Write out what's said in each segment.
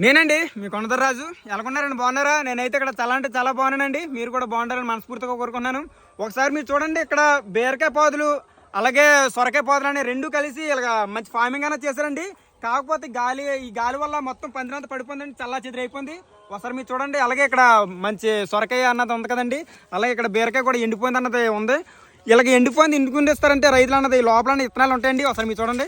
నేనండి మీ కొండదర్రాజు. ఎలాగున్నారండి? బాగున్నారా? నేనైతే ఇక్కడ చాలా అంటే చాలా బాగున్నానండి. మీరు కూడా బాగుంటారని మనస్ఫూర్తిగా కోరుకున్నాను. ఒకసారి మీరు చూడండి, ఇక్కడ బీరకాయ పాదులు అలాగే సొరకాయ పాదులు అనే రెండు కలిసి ఇలాగ మంచి ఫార్మింగ్ అనేది చేశారండి. కాకపోతే ఈ గాలి వల్ల మొత్తం పందిరంతా పడిపోయిందండి, చల్లా చెదిరి అయిపోయింది. ఒకసారి మీరు చూడండి. అలాగే ఇక్కడ మంచి సొరకాయ అన్నది ఉంది కదండి, అలాగే ఇక్కడ బీరకాయ కూడా ఎండిపోయింది అన్నది ఉంది. ఇలాగ ఎండిపోయింది ఎందుకు ఎండిస్తారంటే రైతులు అన్నది లోపల విత్తనాలు ఉంటాయండి. ఒకసారి మీరు చూడండి,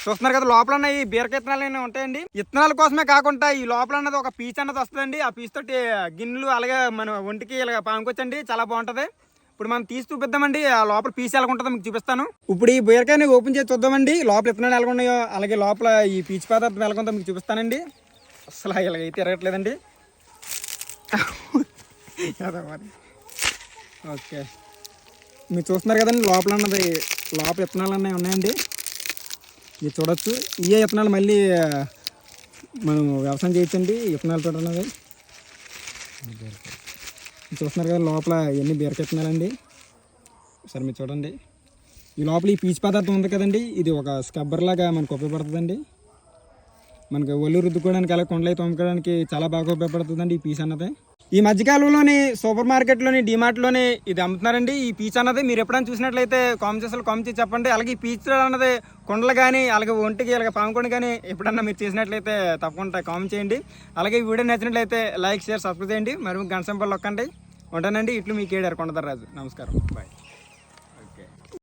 చూస్తున్నారు కదా, లోపల ఈ బీరకాయ విత్తనాలు ఉంటాయండి. విత్తనాల కోసమే కాకుండా ఈ లోపల అన్నది ఒక పీచ్ అన్నది వస్తుందండి. ఆ పీచ్ తోటి గిన్నెలు అలాగే మన ఒంటికి ఇలా పాముకొచ్చండి, చాలా బాగుంటది. ఇప్పుడు మనం తీసి చూపిద్దామండి, ఆ లోపల పీచ్ ఎలా ఉంటుందో మీకు చూపిస్తాను. ఇప్పుడు ఈ బీరకాయని ఓపెన్ చేసి చూద్దామండి, లోపల విత్తనాలు ఎలా ఉన్నాయో అలాగే లోపల ఈ పీచ్ పదార్థం ఎలా ఉందో మీకు చూపిస్తానండి. అసలు ఇలాగైతే తిరగట్లేదండి. ఓకే, మీరు చూస్తున్నారు కదండి, లోపల విత్తనాలు అన్నీ ఉన్నాయండి. ఇది చూడొచ్చు. ఇవే విత్తనాలు మళ్ళీ మనం వ్యవసాయం చేయొచ్చండి. విత్తనాలతో ఉన్నది చూస్తున్నారు కదా, లోపల ఇవన్నీ బీరకాయ విత్తనాలండి. సరే మీరు చూడండి, ఈ లోపల ఈ పీచు పదార్థం ఉంది కదండి, ఇది ఒక స్క్రబ్బర్ లాగా మనకు ఉపయోగపడుతుందండి. మనకి ఒళ్ళు రుద్దుకోవడానికి అలాగే కొండలై తోముకోవడానికి చాలా బాగా ఉపయోగపడుతుందండి ఈ పీచ్ అన్నది. ఈ మధ్యకాలంలోని సూపర్ మార్కెట్లోని డిమార్ట్లోని ఇది అమ్ముతున్నారండి ఈ పీచ్ అన్నది. మీరు ఎప్పుడైనా చూసినట్లయితే కామెంట్ చేసి చెప్పండి. అలాగే ఈ పీచ్ అన్నది కొండలు కానీ అలాగే ఒంటికి అలాగే పాముకొని కానీ ఎప్పుడన్నా మీరు చేసినట్లయితే తప్పకుండా కామెంట్ చేయండి. అలాగే ఈ వీడియో నచ్చినట్లయితే లైక్, షేర్, సబ్స్క్రైబ్ చేయండి. మరి గంట సింబల్ నొక్కండి. ఉంటానండి. ఇట్లు మీ కేడారు కొండదర్రాజు. నమస్కారం, బాయ్.